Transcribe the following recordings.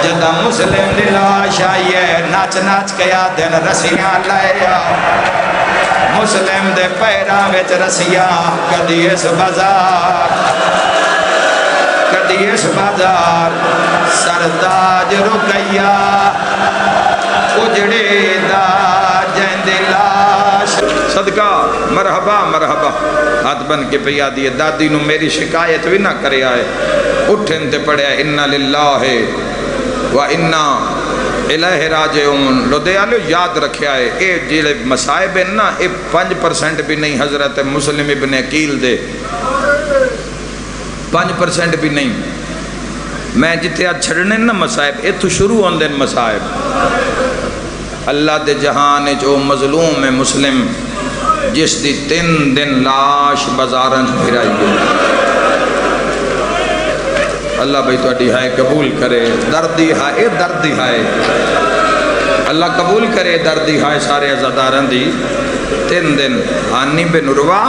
Jeddah مسلم دی لاش آئیے ناچ ناچ کیا دن رسیاں لائیا مسلم دے پیرا وچ رسیاں کدی اس بازار کدی اس بازار سرداج رکیا اجڑے دا جیندے لاش صدقہ مرحبا مرحبا ہاتھ بن کے پیا دیئے دادی نو میری شکایت بھی نہ کرے آئے اٹھن تے پڑھے اِنَّا لِلَّهِ وَإِنَّا إِلَيْهِ رَاجِعُونَ لو دے آلو یاد رکھے آئے اے جیلے مسائب ہیں نا اے 5% بھی نہیں حضرت مسلم ابن عقیل دے 5% بھی نہیں میں جتے آج چھڑنے نا مسائب اے تو شروع ہوندے مسائب اللہ دے جہانے جو مظلوم ہے مسلم جس دی 3 دن لاش بازارن پھرائی گئی اللہ بھائی تو اڈی ہائے قبول کرے دردی ہائے دردی ہائے اللہ قبول کرے دردی ہائے سارے عزادارن دی 3 دن آنی بن عروہ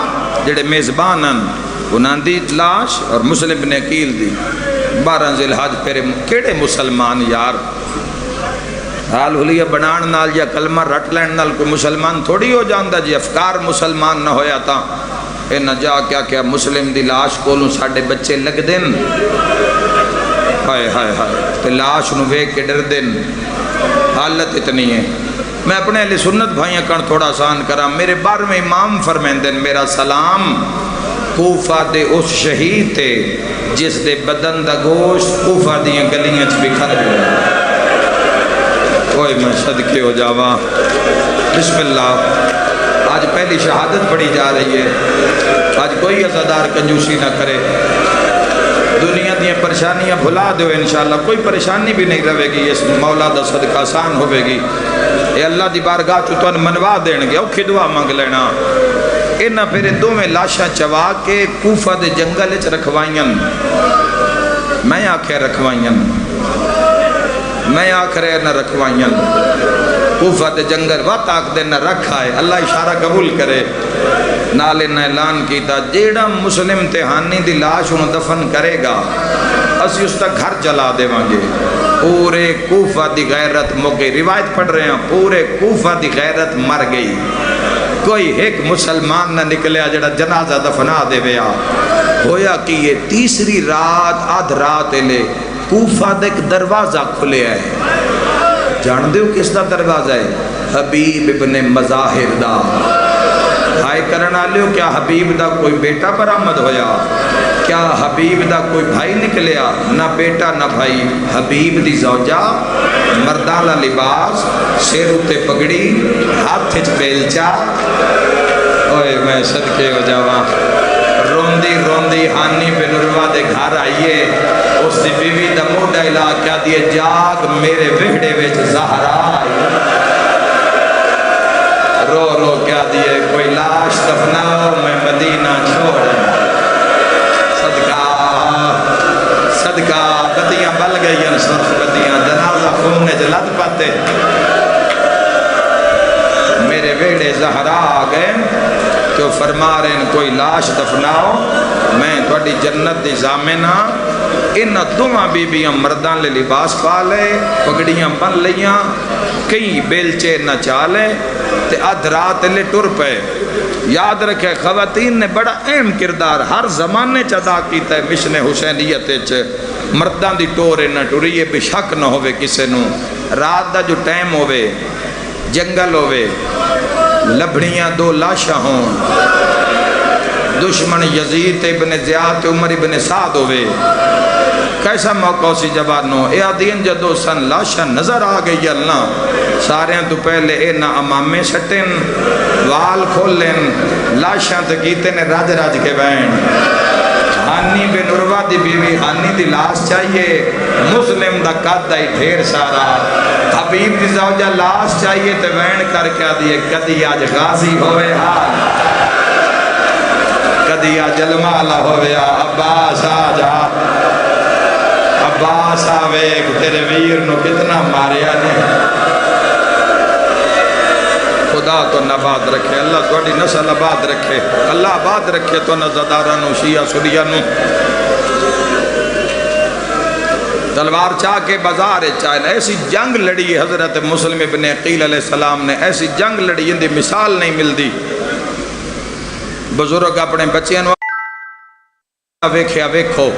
جڑے میزبانن انہاں دی لاش اور مسلم بن عقیل دی 12 ذی الحج پھر کیڑے مسلمان یار حال حلیہ بنان نال یا کلمہ رٹ لین نال کوئی مسلمان تھوڑی ہو جاندہ جی افکار مسلمان نہ ہویا تا اے نہ جا کیا مسلم دی لاش کولوں ساڑھے بچے لگ دن ہائے ہائے ہائے تے لاش نو وے کے ڈر دن حالت اتنی ہے میں اپنے اہل سنت بھائیاں کن تھوڑا آسان کرا میرے بار میں امام فرمین دن میرا سلام کوفہ دے اس شہید تے جس دے بدن دا گوشت کوفہ دیاں گلیاں چھ بکھر گئے کوئی میں صدقے ہو جاواں بسم اللہ آج پہلی شہادت پڑھی جا رہی ہے آج کوئی عزادار کنجوسی نہ کرے دنیا دیا پریشانیاں بھلا دو انشاءاللہ کوئی پریشانی بھی نہیں رہے گی اس مولا دا صدقہ آسان ہوئے گی اے اللہ دی بارگاہ چوتون منوا دین گے اوکھی دعا مانگ لینا انہا پھر دو میں لاشاں چوا کے کوفہ دے جنگل اچ رکھوائیں میں آکھے رکھوائیں میں آکھرے نہ رکھوائیں کوفہ دے جنگل وقت آکھ دے نہ رکھا ہے اللہ اشارہ قبول کرے نالے نہ اعلان کیتا جیڑا مسلم تہانی دی لاش انہوں دفن کرے گا اسی اس تک گھر جلا دے وانگے پورے کوفہ دی غیرت موقع روایت پڑھ رہے ہیں پورے کوفہ دی غیرت مر گئی کوئی ایک مسلمان نہ نکلیا جڑا جنازہ دفنا دے ویا ہویا کہ یہ تیسری رات آدھ رات لے کوفہ دے ایک دروازہ کھلے ہے جان دیو کس دا دروازہ ہے حبیب ابن مظاہر دا ہائے کرنا لیو کیا حبیب دا کوئی بیٹا برآمد ہویا کیا حبیب دا کوئی بھائی نکلیا نہ بیٹا نہ بھائی حبیب دی زوجہ مردانہ لباس سیرو تے پگڑی ہاتھ چ بیلچا اوئے میں صدقے ہو جاواں روندی روندی ہانی بن عروہ دے گھر آئیے اس دی بیوی دا موڈا علا کیا دیے جاگ میرے وہڑے وچ زہرا رو رو کیا دیے کوئی لاش دفناؤ میں مدینہ چھوڑ صدقہ صدقہ بدیاں بل گئی ہیں سرخ بدیاں جنازہ خون جلد پاتے میرے ویڑے زہرا آگئے جو فرما رہے ہیں کوئی لاش دفناؤ میں تھوڑی جنت دی زامنہ انہ دوہاں بیبیاں مردان لے لباس پا لے پگڑیاں بن لیاں کئی بیلچے نہ چالے تے آدھ رات لے ٹر پے یاد رکھے خواتین نے بڑا اہم کردار ہر زمانے چدا کیتا ہے مشن حسینیت مردان دی ٹورے نہ ٹوریے بے شک نہ ہوئے کسے نو رات دا جو ٹائم ہوئے جنگل ہوئے لبڑیاں 2 لاشاں ہوں دشمن یزید ابن زیاد عمر ابن سعد ہوئے کیسا موقع سی جوانوں اے آدین جدو سن لاشاں نظر آگئی اللہ سارے تو پہلے اے نہ امامے سٹن وال کھولن لاشاں تکیتے نے راج راج کے بین ہانی بن عروہ دی بیوی ہانی دی لاش چاہیے مسلم دا قد دائی ڈھیر سارا حبیب دی زوجہ لاش چاہیے تے وین کر کیا دیئے کدی آج غازی ہوئے حال کدی آج جلمالا ہوئے عباس آجا عباس آوے تیرے ویر نو کتنا ماریا نے خدا تو نباد رکھے اللہ توڑی نسل آباد رکھے اللہ آباد رکھے تو نزدارانو شیعہ سنیانو تلوار چاہ کے بازار چاہے ایسی جنگ لڑی حضرت مسلم ابن عقیل علیہ السلام نے، ایسی جنگ لڑی ان دی مثال نہیں ملتی. بزرگ اپنے بچیاں نو ویکھیا ویکھو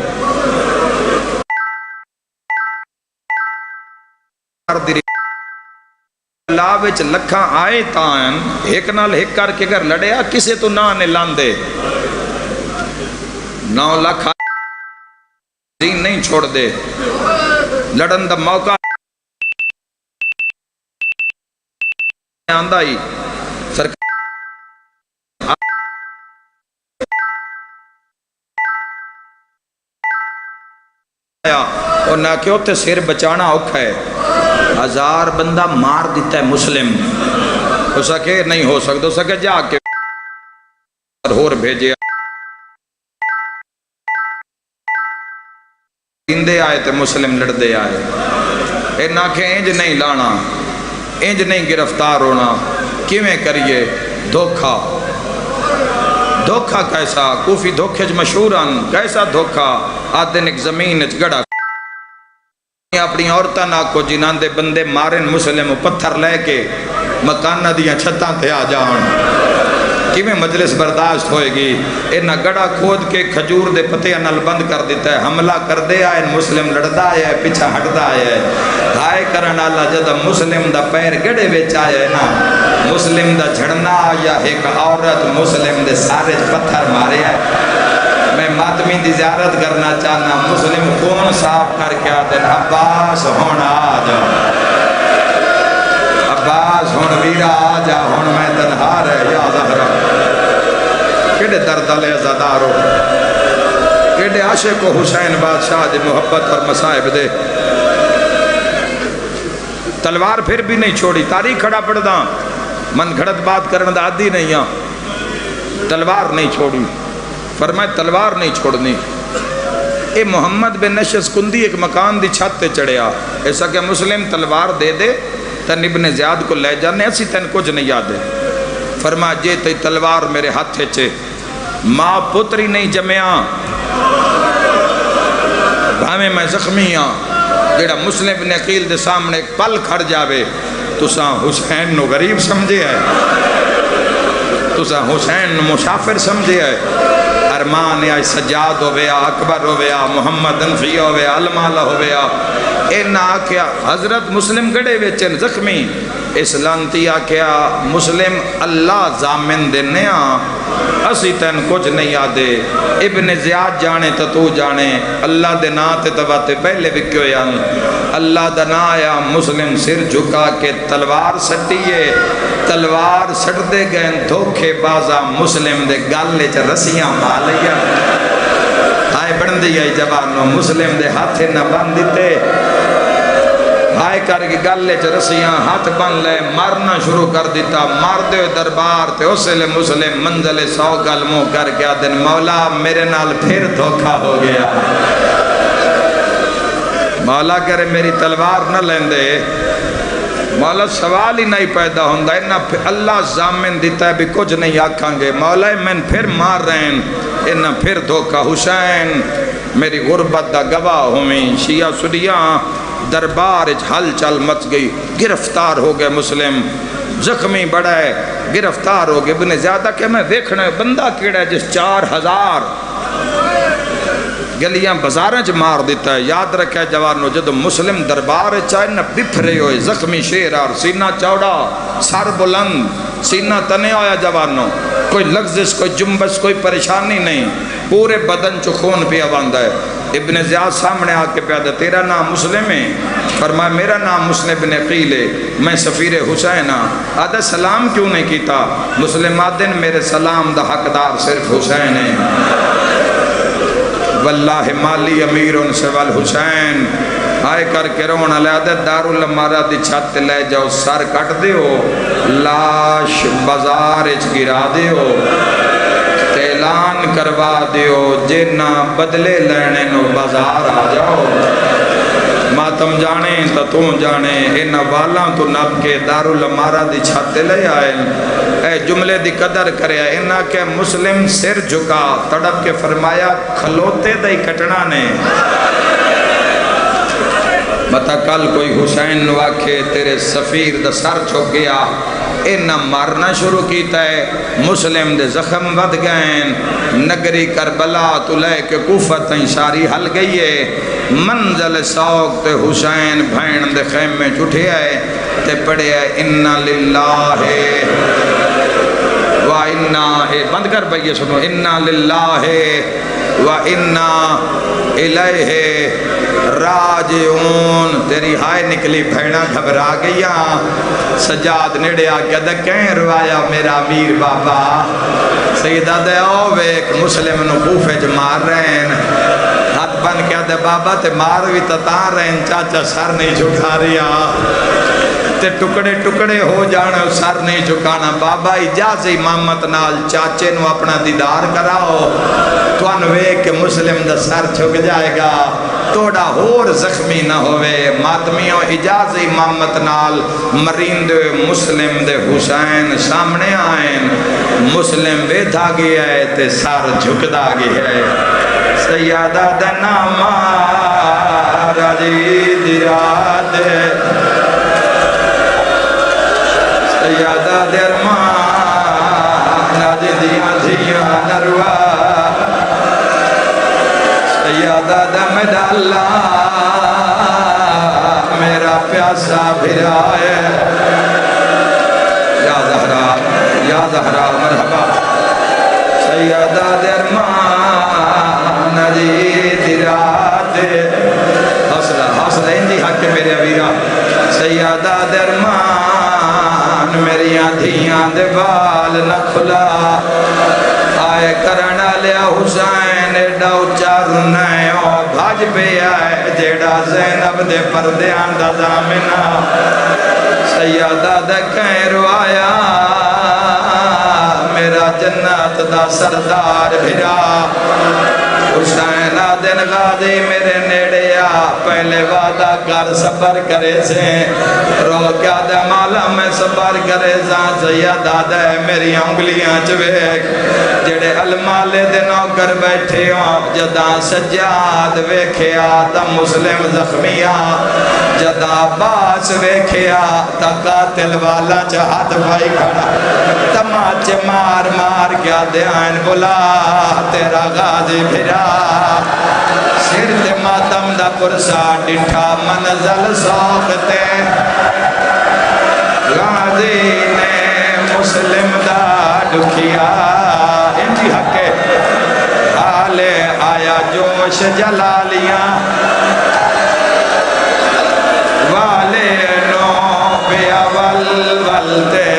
اللہ وچ لکھاں آئے تان ایک نال ایک کر کے اگر لڑیا کسے تو نہ نے لاندے 9 لاکھ دین نہیں چھوڑ دے لڑن دا موقع آندہ ہی سرکار اور نہ کیوں تے سیر بچانا اوکھا ہے. 1000 بندہ مار دیتا ہے مسلم ہو سکے نہیں ہو سکے جا کے ہور بھیجے اندے آئے تے مسلم لڑ دے آئے. اے نہ کہ انج نہیں لانا انج نہیں گرفتار ہونا کیویں کریے دھوکھا دھوکھا کیسا کوفی دھوکھے مشہوران کیسا دھوکھا آدھن ایک زمین گڑا اپنی عورتہ نہ کو جنہاں دے بندے مارن مسلم پتھر لے کے مکانہ دیاں چھتاں تے آ جان کی میں مجلس برداشت ہوئے گی. انہا گڑا کھود کے کھجور دے پتے انال بند کر دیتا ہے حملہ کر دے آئے مسلم لڑتا ہے پیچھا ہٹتا ہے ہائے کرن اللہ جدہ مسلم دا پیر گڑے ویچ آئے نا مسلم دا جھڑنا یا ایک عورت مسلم دے سارے پتھر مارے آئے. میں ماتمی دی زیارت کرنا چاہنا مسلم خون صاف کر کے آتے ہیں عباس ہونا آجا عباس ہون ویرا آجا ہون میں تنہا رہے یا زہرہ کیڑے درد علیہ زدارو کیڑے عاشق و حسین بادشاہ دی محبت اور مصائب دے. تلوار پھر بھی نہیں چھوڑی تاریخ کھڑا پڑ دا من گھڑت بات کرنے دا عادی نہیں ہاں تلوار نہیں چھوڑی فرمائے تلوار نہیں چھوڑنی. اے محمد بن نشس کندی ایک مکان دی چھت تے چڑھیا ایسا کہ مسلم تلوار دے دے تن ابن زیاد کو لے جانے ایسی تن کچھ نہیں یاد ہے. فرمایا جے تی تلوار میرے ہاتھ چے ماں پتری نہیں جمعیا بھامے میں زخمی ہاں جیڑا مسلم بن عقیل دے سامنے ایک پل کھڑ جاوے تو ساں حسین نو غریب سمجھے ہے تو ساں حسین نو مسافر سمجھے ہے. ارمان یا سجاد ہو گیا اکبر ہو گیا محمد انفی ہو گیا المالہ ہو گیا اے نہ آکیا حضرت مسلم گڑے ویچن زخمی اس لانتی آکیا مسلم اللہ زامن دینے اسی تین کچھ نہیں آدے ابن زیاد جانے تو جانے اللہ دے نا تے تباتے پہلے بکیو یعنی اللہ دا نا آیا مسلم سر جھکا کے تلوار سٹیے تلوار سٹ دے گئے دھوکے بازا مسلم دے گالے چا رسیاں مالیا آئے بڑھن دی آئی جوانو مسلم دے ہاتھے نہ بند دیتے آئے کر کے گالے چا رسیاں ہاتھ بن لے مارنا شروع کر دیتا مار دے دربار تے اسے لے مسلم منزل 100 گلموں کر کے آدن مولا میرے نال پھر دھوکا ہو گیا مولا کرے میری تلوار نہ لیندے مولا سوال ہی نہیں پیدا ہوندہ انہا اللہ زامن دیتا ہے بھی کچھ نہیں آکھاں گے مولا میں پھر مار رہے ہیں انہا پھر دھوکا حسین میری غربت دا گواہ ہوئیں شیعہ سنیاں دربار ہل چل مچ گئی گرفتار ہو گئے مسلم زخمی بڑا ہے گرفتار ہو گئے ابن زیادہ کہ میں دیکھنا بندہ کیڑا ہے جس 4000 گلیاں بزاریں چ مار دیتا ہے یاد رکھے جوانو جدو مسلم دربار چاہے نہ بپھرے ہوئے زخمی شیر اور سینہ چوڑا سر بلند سینہ تنے آیا جوانو کوئی لغزش کوئی جنبش کوئی پریشانی نہیں پورے بدن چو خون پہ باندھا ہے. ابن زیاد سامنے آ کے پیادا تیرا نام مسلم ہے فرمایا میرا نام مسلم بن عقیل ہے میں سفیر حسین ہاں آدھا سلام کیوں نہیں کیتا مسلم آدن میرے سلام دا حقدار صرف حسین ہے واللہ مالی امیرن سے والحسین آئے کر کے رونا لے آدھے دارالمارہ دی چھت لے جاؤ سر کٹ دے ہو لاش بازار اچ گرا دے ہو اعلان کروا دیو جنہ بدلے لینے نو بازار آ جاؤ ماتم جانے تا تو جانے انہ والاں تو نب کے دارالمارہ دی چھت لے آئے اے جملے دی قدر کرے انہ کہ مسلم سر جھکا تڑپ کے فرمایا کھلوتے دائی کٹنا نے متا کل کوئی حسین نو آکھے تیرے سفیر دا سر چھک گیا، انہا مارنا شروع کیتا ہے، مسلم دے زخم ود گئیں، نگری کربلا تو لے کے کوفہ تائیں ساری حل گئی ہے، منزل سوک تے حسین بھین دے خیمے چھٹے آئے تے پڑے آئے اِنَّا لِلَّهِ وَإِنَّا بند کر بھئیے سنو، اِنَّا لِلَّهِ وَإِنَّا إِلَيْهِ راجعون۔ تیری ہائے نکلی بھیڑا گھبرا گیا، سجاد نیڑے آگیا دے کہیں روایا میرا امیر بابا، سیدہ دے آوے ایک مسلم نو خوفے مار رہے ہیں، ہاتھ بن کیا دے بابا تے ماروی تتار رہے ہیں، چاچا سر نہیں جھکا رہا تے ٹکڑے ٹکڑے ہو جانا سر نہیں جھکانا، بابا اجازت امامت نال چاچے نو اپنا دیدار کراؤ، تو انوے کہ مسلم دا سر جھک جائے گا، توڑا ہور زخمی نہ ہوئے، ماتمیوں اجازت امامت نال مریند مسلم دے حسین سامنے آئیں، مسلم بیدھا گیا ہے تے سر جھکدا گیا ہے، سیادہ دناما راجی دیراد سیادہ درمان ناجی دیا دیا نروا سیادہ دمد اللہ میرا پیاسا بھرا ہے، یا زہرا مرحبا سیادہ درمان ناجی دیا حوصلہ اندی حق میرے ویرہ، سیادہ درمان میریاں دھیاں دے بال نہ کھلا، آئے کرنا لیا حسین ایڈا اچارو نیو بھاج پہ آئے جیڑا زینب دے پردیاں دا زامنہ، سیادہ دے کہیں روایا میرا جنت دا سردار بھرا، حسین دن غازی میرے نیڑیا پہلے وعدہ کر صبر کرے سے، رو کیا دے مالا میں صبر کرے ساں، سیادہ دے میری انگلیاں چویک جڑے المالے دے نوکر بیٹھے ہوں، جداں سجاد ویکھیا تا مسلم زخمیا، جداں عباس ویکھیا تا قاتل والا چاہت بھائی کھڑا، تماچے مار مار کیا دے آئین بلا تیرا غازی بھرا، سر تے ماتم دا پرسا ڈٹھا منزل سوکتے، غازی نے مسلم دا ڈکھیا، انجی حق ہے حالے آیا جوش جلالیاں، والے نو پیا ولولتے،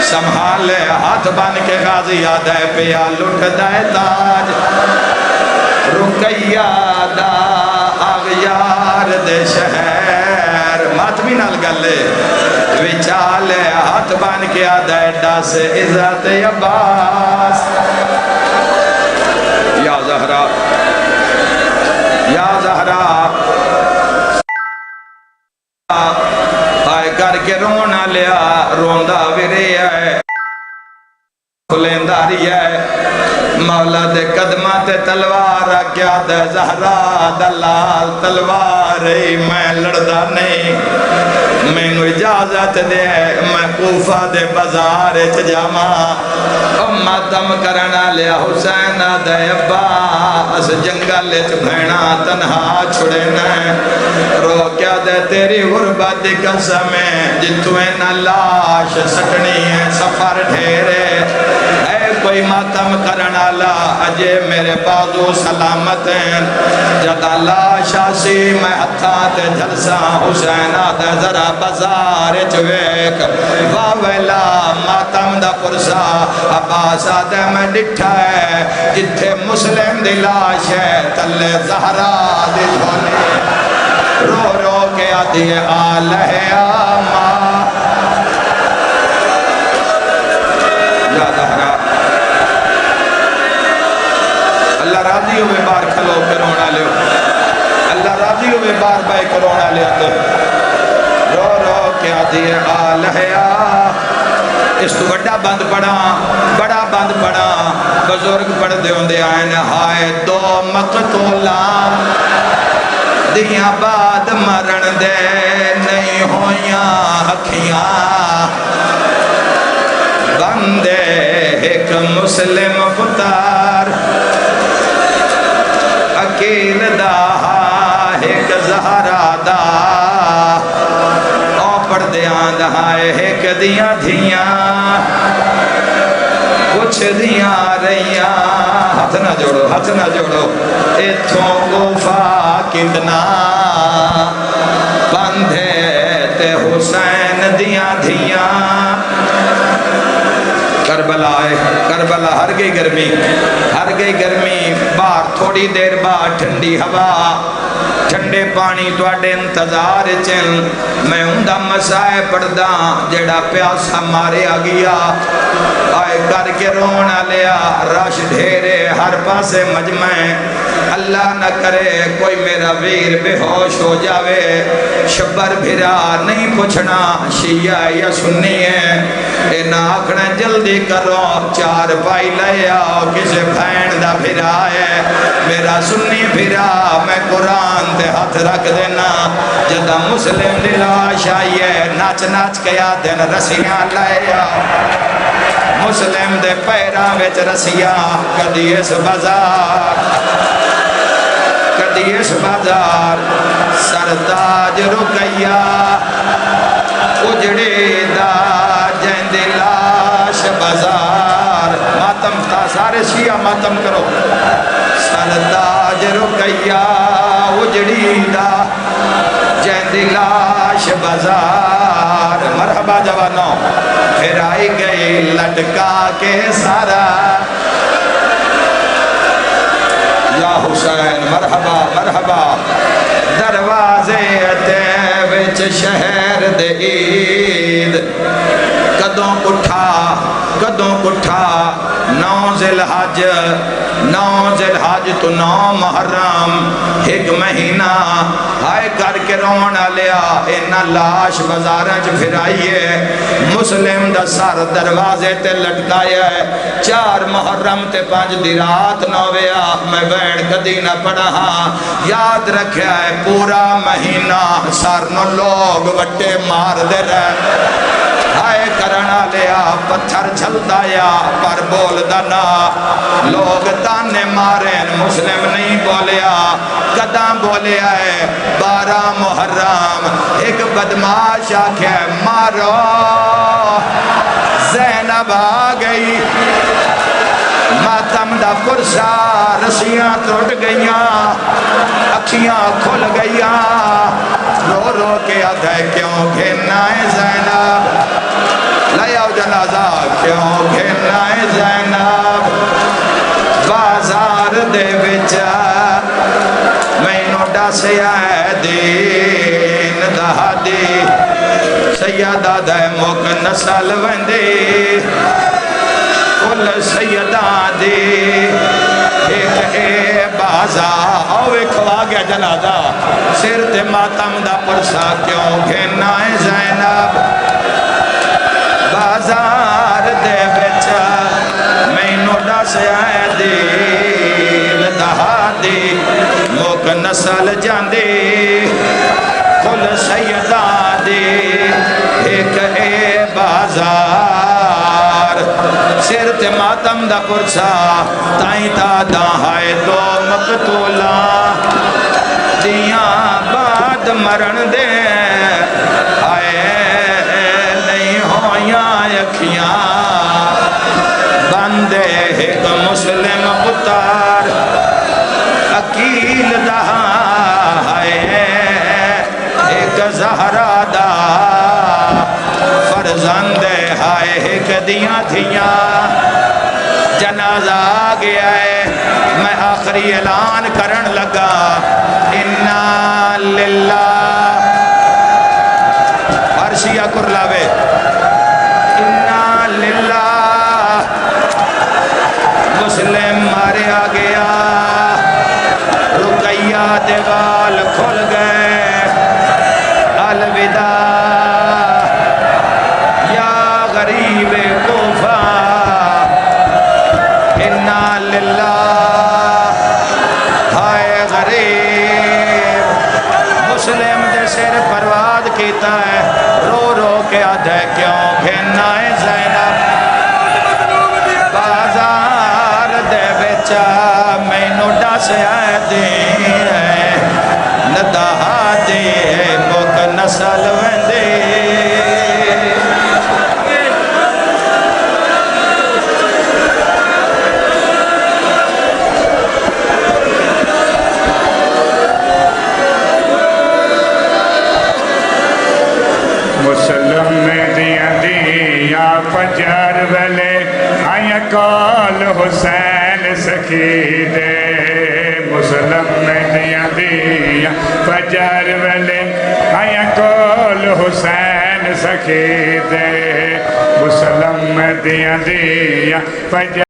سنبھالے ہاتھ بن کے غازی آدھے پیا لٹ دائے تاج، رکیہ دا اغیار دے شہر، ماتمی نال گلے وچالے ہاتھ بن کے آدھے ڈاس عزت عباس، یا زہرا آئے کر کے رونا لیا روندہ ویرے ہے کھلینداری ہے، مولا دے قدمہ تے تلوار کیا دے زہرا دلال تلوار میں لڑدا نہیں، میں نو اجازت دے میں کوفہ دے بازار جاما، ماتم کرنا لیا حسین دے عباس جنگل بھینا تنہا چھڑنا، رو کیا دے تیری غربت دی قسم ہے جتویں نہ لاش سٹنی ہے سفر ڈھیرے، اے کوئی ماتم کرنا لا اجے میرے بازو سلامت ہیں، جدا لاش آسی میں ہتھاں تے جھلسا حسین آدھے ذرا بازار چویک، واویلا ماتم دا پرسا عباس آدھے میں ڈٹھا ہے جتھے مسلم دی لاش ہے تلے زہرا دی دھونے، رو رو کے آدھی آلہ آماں، یا زہرا اللہ راضی ہوئے بار کھلو کے رونا لیو، اللہ راضی ہوئے بار بے کے رونا لیو، رو رو کے آدھی آلہ آماں، اس تو بڑا بند پڑا بزرگ پڑھ دے ہوں دے آئین ہائے دو مقتولان دیاں بعد مرن دے نہیں ہویاں اکھیاں بندے ایک مسلم پتار اکیل دا ایک زہرا دا او پردیاں دہائے ایک دیاں دھیاں کچھ دیاں رہیاں ہاتھ نہ جوڑو ایتھوں کوفہ کتنا بندھے تے حسین دیاں دھیاں کربلا ہر گئی گرمی باہر تھوڑی دیر بعد ٹھنڈی ہوا ٹھنڈے پانی توڑے انتظار چل میں اندہ مسائے پڑھدا جڑا پیاسا مارے آگیا آئے کر کے رونا لیا رش ڈھیرے ہر پاسے مجمع اللہ نہ کرے کوئی میرا ویر بے ہوش ہو جاوے شبر بھرا نہیں پوچھنا شیعہ یا سنی ہے اے نہ آکھنا جلدی کرو چار پائی لے آؤ کسے بھین دا بھرا ہے میرا سنی بھرا میں قرآن تے ہاتھ رکھ دینا جدہ مسلم دلاش آئیے ناچ کیا دن رسیاں لے آؤ مسلم دے پیرا وچ رسیاں کدی اس بازار سرداج رکیا اجڑے دا جیندے لاش بازار ماتم تھا سارے شیعہ ماتم کرو سرداج رکیا اجڑی دا جیندے لاش بازار مرحبا جوانوں پھر آئی گئی لٹکا کے سارا یا حسین مرحبا دروازے تے وچ شہر دے عید کدوں کٹھا 9 ذی الحج تو 9 محرم ایک مہینہ ہائے کر کے رونا لیا اینا لاش بازاراں چ پھرائیے مسلم دا سر دروازے تے لٹکایا ہے 4 محرم تے 5 دی رات نویا میں بین کدی نہ پڑھا یاد رکھیا ہے پورا مہینہ سر نو لوگ وٹے مار دے رہے ہائے کرنا لیا پتھر چھلتا یا پر بول دنا لوگ تانے مارین مسلم نہیں بولیا قدم بولیا ہے 12 محرم ایک بدماش آکھے مارو زینب آ گئی ماتم دا پرسا رسیاں ٹوٹ گئیاں اکھیاں کھل گئیاں رو کے آدھے کیوں گھننا ہے زینب لے آؤ جنازہ کیوں گھننا ہے زینب بازار دے وچا مینو ڈسیا ہے دین دہادی سیدہ دے موک نسل وندی کل سیدہ دی ایک اے بازار اوے کھوا گیا جنازہ سر تے ماتم دا پرسا کیوں گھننا ہے زینب بازار دے بچا مینو ڈسیا ہے دین دہادی موک نسل جاندی کل سیدہ دی ایک اے بازار سر تے ماتم دا پرسا تائیں تا دہائے 2 مقتولا دیاں بعد مرن دے آئے نہیں ہویاں اکھیاں بندے ایک مسلم پتار اکیل دہا آئے ایک زہرا دا فرزند آئے ایک دیاں دھیاں جنازہ آگیا ہے میں آخری اعلان کرن لگا اِنَّا لِلَّهِ عرشیہ کرلاوے اِنَّا لِلَّهِ مسلم مارے آگیا رقیہ دیوال کھل گئے الوداع یا غریب کوفہ اِنَّا لِلَّهِ ہائے غریب پھر برباد کیتا ہے رو رو کے آدھے کیوں گھنا ہے زینب بازار دے بچا مینو ڈس ہے دے ندا دے مک نسل وندے مسلم دیا دیا فجر ویلے آیا کال حسین سخی دے مسلم دیا دیا فجر ویلے آیا کال حسین سخی دے مسلم دیا دیا فجر